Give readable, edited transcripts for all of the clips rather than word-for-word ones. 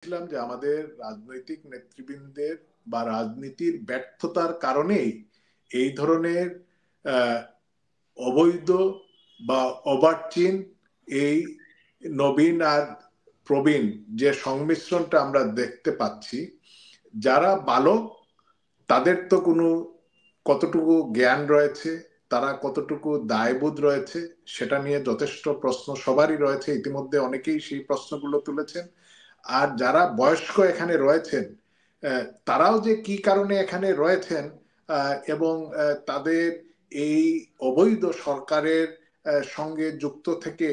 ছিলাম যে আমাদের রাজনৈতিক নেতৃবৃন্দের বা রাজনীতির ব্যর্থতার কারণেই এই ধরনের অবৈধ বা অবার্চিন এই নবীন আর প্রবীণ যে সংমিশ্রণটা আমরা দেখতে পাচ্ছি, যারা বালক তাদের তো কোনো কতটুকু জ্ঞান রয়েছে, তারা কতটুকু দায়বোধ রয়েছে সেটা নিয়ে যথেষ্ট প্রশ্ন সবারই রয়েছে। ইতিমধ্যে অনেকেই সেই প্রশ্নগুলো তুলেছেন। আর যারা বয়স্ক এখানে রয়েছেন, তারাও যে কি কারণে এখানে রয়েছেন এবং তাদের এই অবৈধ সরকারের সঙ্গে যুক্ত থেকে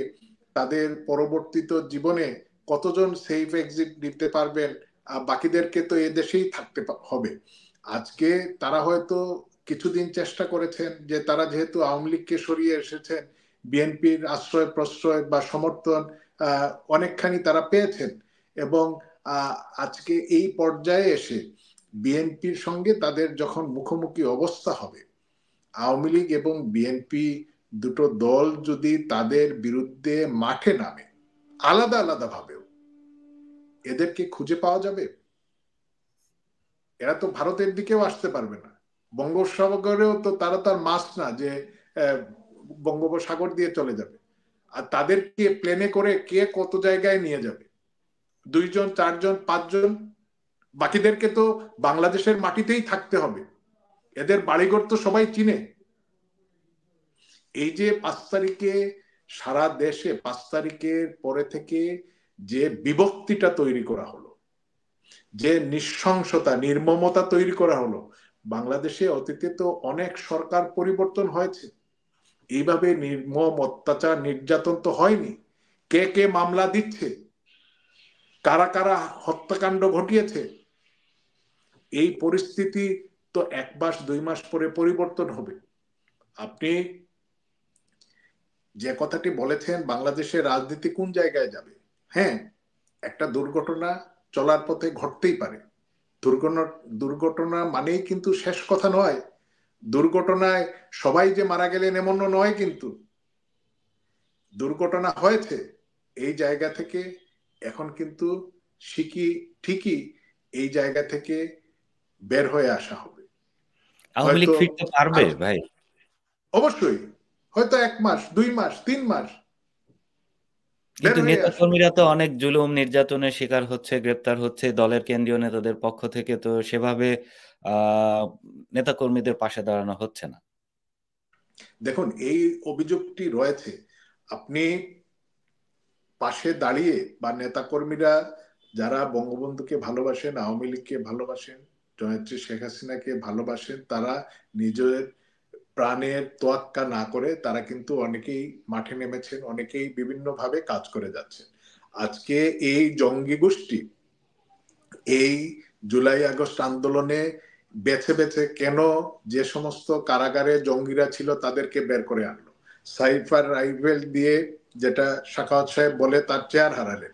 তাদের পরবর্তীত জীবনে কতজন সেফ এক্সিট দিতে পারবেন, বাকিদেরকে তো এ দেশেই থাকতে হবে। আজকে তারা হয়তো কিছুদিন চেষ্টা করেছেন যে তারা যেহেতু আওয়ামী লীগকে সরিয়ে এসেছেন, বিএনপির আশ্রয় প্রশ্রয় বা সমর্থন অনেকখানি তারা পেয়েছেন এবং আজকে এই পর্যায়ে এসে বিএনপির সঙ্গে তাদের যখন মুখোমুখি অবস্থা হবে, আওয়ামী লীগ এবং বিএনপি দুটো দল যদি তাদের বিরুদ্ধে মাঠে নামে আলাদা আলাদা ভাবেও, এদেরকে খুঁজে পাওয়া যাবে? এরা তো ভারতের দিকেও আসতে পারবে না, বঙ্গোপসাগরেও তো তারা তার মাছ না যে বঙ্গোপসাগর দিয়ে চলে যাবে। আর তাদেরকে প্লেনে করে কে কত জায়গায় নিয়ে যাবে? 2 জন 4 জন 5 জন, বাকিদেরকে তো বাংলাদেশের মাটিতেই থাকতে হবে। এদের বাড়িঘর তো সবাই চিনে। এই যে 5 তারিখে সারা দেশে 5 তারিখের পরে থেকে যে বিভক্তিটা তৈরি করা হলো, যে নৃশংসতা নির্মমতা তৈরি করা হলো, বাংলাদেশে অতীতে তো অনেক সরকার পরিবর্তন হয়েছে, এইভাবে নির্মম অত্যাচার নির্যাতন তো হয়নি। কে কে মামলা দিচ্ছে, কারা কারা হত্যাকাণ্ড ঘটিয়েছে, এই পরিস্থিতি তো 1 মাস 2 মাস পরে পরিবর্তন হবে। আপনি যে কথাটি বলেছেন বাংলাদেশের রাজনীতি কোন জায়গায় যাবে, হ্যাঁ, একটা দুর্ঘটনা চলার পথে ঘটতেই পারে। দুর্ঘটনা মানেই কিন্তু শেষ কথা নয়। দুর্ঘটনায় সবাই যে মারা গেলেন এমন নয়, কিন্তু দুর্ঘটনা হয়েছে, এই জায়গা থেকে এখন কিন্তু ঠিকই এই জায়গা থেকে বের হয়ে আসা হবে। আওয়ামী লীগ হয়তো ফিরতে পারবে ভাই? অবশ্যই, হয়তো 1 মাস 2 মাস 3 মাস বের কিন্তু হয়ে নেতা আসবে। কর্মীরা তো অনেক জুলুম নির্যাতনের শিকার হচ্ছে, গ্রেপ্তার হচ্ছে দলের কেন্দ্রীয় নেতাদের পক্ষ থেকে, তো সেভাবে নেতা কর্মীদের পাশে দাঁড়ানো হচ্ছে না। দেখুন, এই অভিযোগটি রয়েছে। আপনি পাশে দাঁড়িয়ে বা নেতাকর্মীরা যারা বঙ্গবন্ধুকে ভালোবাসেন, আওয়ামী লীগকে ভালোবাসেন, জয়ত্রী শেখ হাসিনাকে ভালোবাসেন, তারা নিজের প্রাণের তোয়াক্কা না করে তারা কিন্তু অনেকেই মাঠে নেমেছেন, অনেকেই বিভিন্নভাবে কাজ করে যাচ্ছেন। আজকে এই জঙ্গি গোষ্ঠী এই জুলাই আগস্ট আন্দোলনে বেছে বেছে কেন যে সমস্ত কারাগারে জঙ্গিরা ছিল তাদেরকে বের করে আনলো? সাইফার রাইফেল দিয়ে, যেটা সাখাওয়াত সাহেব বলে, তার চেয়ার হারালেন।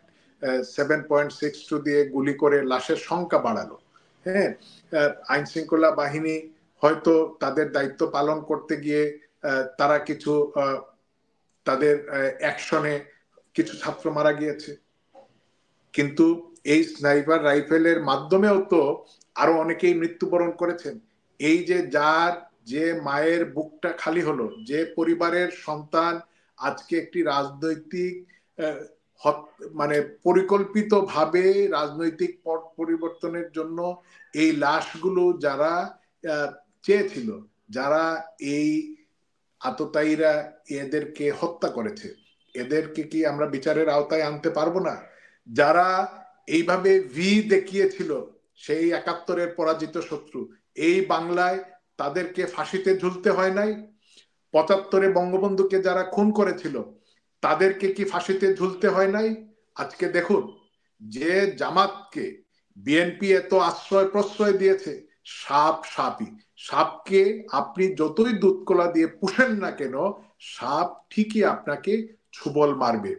7.62 দিয়ে গুলি করে লাশের সংখ্যা বাড়ালো। হ্যাঁ, আইন শৃঙ্খলা বাহিনী হয়তো তাদের দায়িত্ব পালন করতে গিয়ে তারা কিছু তাদের অ্যাকশনে কিছু ছাত্র মারা গিয়েছে, কিন্তু এই স্নাইপার রাইফেলের মাধ্যমেও তো আরো অনেকেই মৃত্যুবরণ করেছেন। এই যে যার যে মায়ের বুকটা খালি হলো, যে পরিবারের সন্তান আজকে একটি রাজনৈতিক মানে পরিকল্পিত ভাবে রাজনৈতিক পট পরিবর্তনের জন্য এই লাশগুলো যারা চেয়েছিল, যারা এই আততায়ীরা এদেরকে হত্যা করেছে, এদেরকে কি আমরা বিচারের আওতায় আনতে পারবো না? যারা এইভাবে ভি দেখিয়েছিল, সেই 71-এর পরাজিত শত্রু, এই বাংলায় তাদেরকে ফাঁসিতে ঝুলতে হয় নাই? 75-এ বঙ্গবন্ধুকে যারা খুন করেছিল তাদেরকে কি ফাঁসিতে ঝুলতে হয় নাই? আজকে দেখুন, যে জামাতকে বিএনপি এত আশ্রয় প্রশ্রয় দিয়েছে, সাপই। সাপকে আপনি যতই দুধ কলা দিয়ে পুষেন না কেন, সাপ ঠিকই আপনাকে ছুবল মারবে।